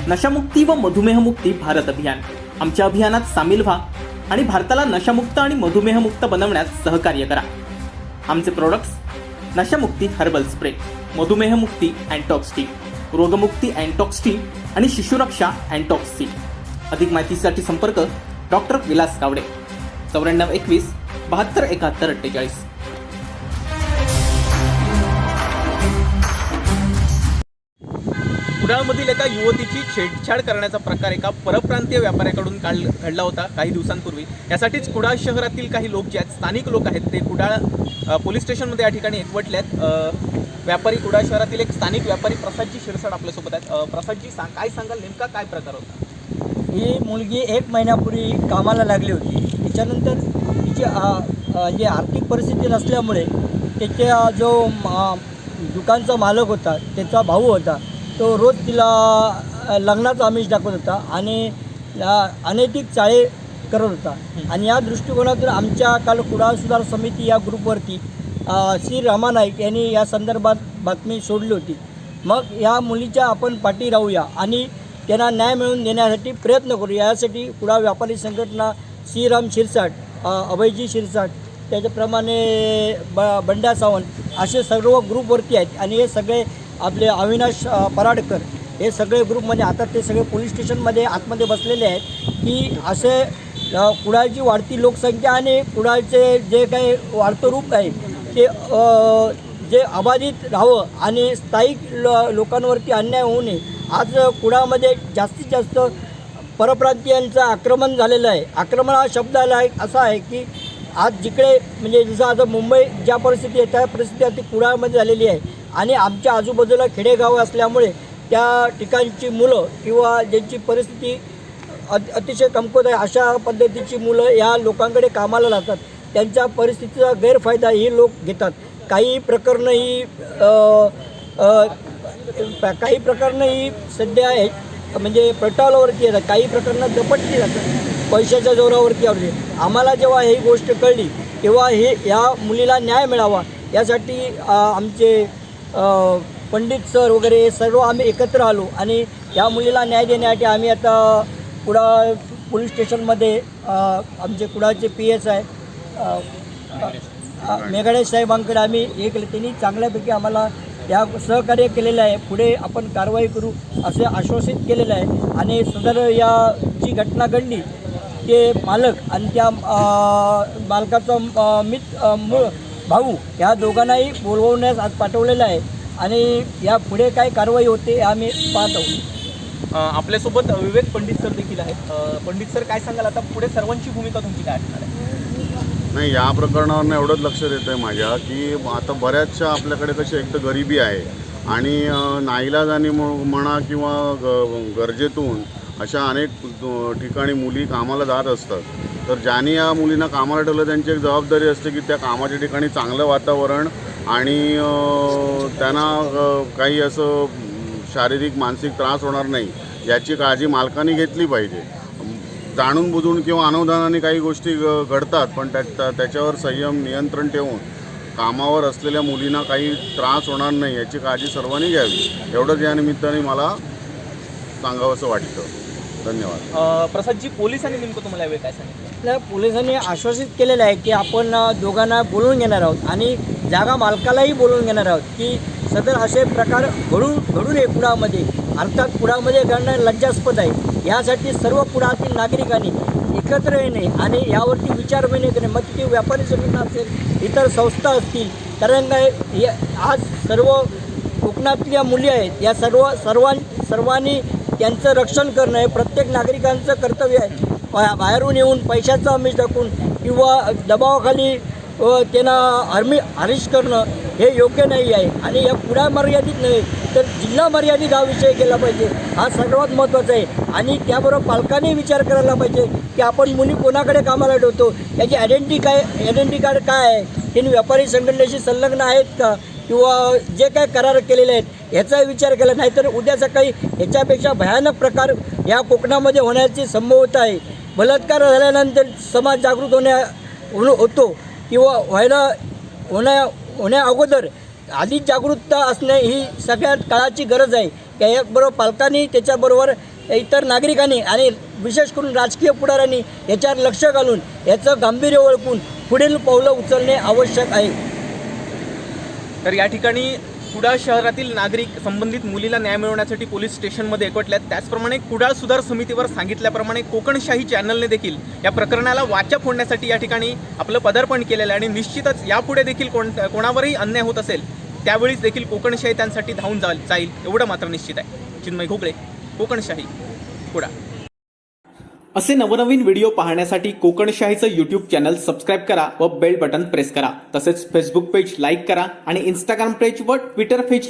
नशामुक्ती व मधुमेहमुक्ती भारत अभियान. आमच्या अभियानात सामील व्हा आणि भारताला नशामुक्त आणि मधुमेहमुक्त बनवण्यात सहकार्य करा. आमचे products: नशामुक्ती herbal spray, मधुमेहमुक्ती अँटॉक्स T, रोगमुक्ती अँटॉक्स T आणि शिशुरक्षा अँटॉक्स सी. अधिक माहितीसाठी संपर्क डॉक्टर विलास कावडे, 9421 72 71 48. कुडाळमधील एका युवतीची छेडछाड करण्याचा प्रकार एका परप्रांतीय व्यापाऱ्याकडून घडला होता काही दिवसांपूर्वी. यासाठीच कुडाळ शहरातील काही लोक जे आहेत, स्थानिक लोक आहेत, ते कुडाळ पोलीस स्टेशनमध्ये या ठिकाणी एकवटले आहेत. व्यापारी, कुडाळ शहरातील एक स्थानिक व्यापारी प्रसादजी शिरसाट आपल्यासोबत आहेत. प्रसादजी, काय सांगाल, नेमका काय प्रकार होता? ही मुलगी 1 महिन्यापूर्वी कामाला लागली होती. त्याच्यानंतर तिची जे आर्थिक परिस्थिती नसल्यामुळे त्याच्या जो दुकानचा मालक होता, त्याचा भाऊ होता, तो रोज तिला लग्नाचा आमिष दाखवत होता आणि अनैतिक चाळे करत होता. आणि या दृष्टिकोनातून आमच्या काल कुडाळ सुधार समिती या ग्रुपवरती श्री रमा नाईक यांनी या संदर्भात बातमी सोडली होती. मग या मुलीच्या आपण पाठी राहूया आणि त्यांना न्याय मिळवून देण्यासाठी प्रयत्न करू. यासाठी कुडाळ व्यापारी संघटना, श्रीराम शिरसाट, अभयजी शिरसाट, त्याच्याप्रमाणे बंड्या सावंत असे सर्व ग्रुपवरती आहेत. आणि हे सगळे आपले अविनाश पराडकर हे सगळे ग्रुपमध्ये आता ते सगळे पोलीस स्टेशनमध्ये आतमध्ये बसलेले आहेत की असे कुडाळची वाढती लोकसंख्या आणि कुडाळचे जे काही वाढतं रूप आहे ते जे अबाधित राहावं आणि स्थायिक लोकांवरती अन्याय होऊ नये. आज कुडाळमध्ये जास्तीत जास्त परप्रांतीयांचं आक्रमण झालेलं आहे. आक्रमण हा शब्द आला असा आहे की आज जिकडे म्हणजे जसं आता मुंबई ज्या परिस्थिती आहे त्या परिस्थिती आता कुडाळमध्ये झालेली आहे. आणि आमच्या आजूबाजूला खेडेगावं असल्यामुळे त्या ठिकाणची मुलं किंवा ज्यांची परिस्थिती अतिशय कमकुवत आहे अशा पद्धतीची मुलं या लोकांकडे कामाला जातात. त्यांच्या परिस्थितीचा गैरफायदा ही लोक घेतात. काही प्रकरणं ही सध्या म्हणजे प्रटालावरती येतात, काही प्रकरणं दपटली जातात पैशाच्या जोरावरती. आम्हाला जेव्हा ही गोष्ट कळली तेव्हा या मुलीला न्याय मिळावा यासाठी आमचे पंडित सर वगैरे सर्व आम्ही एकत्र आलो आणि या मुलीला न्याय देण्यासाठी आम्ही आता कुडाळ पोलीस स्टेशनमध्ये आमचे कुडाळचे PSI मेघाडे साहेबांकडे आम्ही हे केलं. त्यांनी चांगल्यापैकी आम्हाला या सहकार्य केलेलं आहे. पुढे आपण कारवाई करू असे आश्वासित केलेलं आहे. आणि सदर या जी घटना घडली ते मालक आणि त्या मालकाचा भाऊ या दोघांनाही बोलवण्यास आज पाठवलेलं आहे आणि या पुढे काय कारवाई होते आम्ही पाहत आहोत. आपल्यासोबत विवेक पंडित सर देखील आहेत. पंडित सर, काय सांगाल, आता पुढे सर्वांची भूमिका तुमची काय असणार आहे? नाही, या प्रकरणावर एवढंच लक्ष देतं आहे माझ्या की आता बऱ्याचशा आपल्याकडे कशी एक तर गरिबी आहे आणि नाईलाजानी म्हणा किंवा गरजेतून अशा अनेक ठिकाणी मुली कामाला जात असतात. तर ज्यांनी या मुलींना कामाला ठेवलं त्यांची एक जबाबदारी असते की त्या कामाच्या ठिकाणी चांगलं वातावरण आणि त्यांना काही असं शारीरिक मानसिक त्रास होणार नाही याची काळजी मालकांनी घेतली पाहिजे. जाणून बुजून किंवा अनवधानाने काही गोष्टी घडतात, पण त्याच्यावर संयम नियंत्रण ठेवून कामावर असलेल्या मुलींना काही त्रास होणार नाही याची काळजी सर्वांनी घ्यावी. एवढंच या निमित्ताने मला सांगावंसं वाटतं. धन्यवाद. प्रसादजी, पोलिसांनी नेमकं तुम्हाला यावेळी काय सांगितलं? पोलिसांनी आश्वासित केलेलं आहे की आपण दोघांना बोलवून घेणार आहोत आणि जागा मालकालाही बोलवून घेणार आहोत की सदर असे प्रकार घडू नये कुडाळमध्ये. अर्थात कुडाळमध्ये घडणं लज्जास्पद आहे. यासाठी सर्व कुडाळातील नागरिकांनी एकत्र येणे आणि यावरती विचारविनिमय करणे. मग ती व्यापारी संघटना असेल, इतर संस्था असतील, कारण आज सर्व कोकणातल्या मुली आहेत या सर्वांनी त्यांचं रक्षण करणं हे प्रत्येक नागरिकांचं कर्तव्य आहे. बाहेरून येऊन पैशाचा आमिष दाखवून किंवा दबावाखाली त्यांना हरीश करणं हे योग्य नाही आहे. आणि या कुडाळ मर्यादित नाही तर जिल्हा मर्यादित हा विषय केला पाहिजे, हा सर्वात महत्त्वाचा आहे. आणि त्याबरोबर पालकांनी विचार करायला पाहिजे की आपण मुली कोणाकडे कामाला ठेवतो, याची आयडेंटिटी कार्ड काय आहे, त्यांनी व्यापारी संघटनेशी संलग्न आहेत का किंवा जे काय करार केलेले आहेत याचा विचार केला. नाहीतर उद्या सकाळी याच्यापेक्षा भयानक प्रकार या कोकणामध्ये होण्याची संभाव्यता आहे. बलात्कार झाल्यानंतर समाज जागृत होतो किंवा होण्या अगोदर आधीच जागरूकता असणे ही सगळ्यात काळाची गरज आहे. त्याबरोबर पालकांनी त्याच्याबरोबर इतर नागरिकांनी आणि विशेष करून राजकीय पुढाऱ्यांनी याच्यावर लक्ष घालून याचं गांभीर्य ओळखून पुढील पावलं उचलणे आवश्यक आहे. तर या ठिकाणी कुडाळ शहरातील नागरिक संबंधित मुलीला न्याय मिळवण्यासाठी पोलीस स्टेशनमध्ये एकवटल्यात. त्याचप्रमाणे कुडाळ सुधार समितीवर सांगितल्याप्रमाणे कोकणशाही चॅनलने देखील या प्रकरणाला वाचा फोडण्यासाठी या ठिकाणी आपलं पदार्पण केलेलं आहे आणि निश्चितच यापुढे देखील कोणावरही अन्याय होत असेल त्यावेळीच देखील कोकणशाही त्यांसाठी धावून जाईल एवढं मात्र निश्चित आहे. चिन्मय घोगळे, कोकणशाही, कुडाळ. असे नवनवीन व्हिडिओ पाहण्यासाठी कोकणशाहीचं यूट्यूब चॅनल सबस्क्राईब करा व बेल बटन प्रेस करा. तसेच फेसबुक पेज लाईक करा आणि इंस्टाग्राम पेज व ट्विटर पेज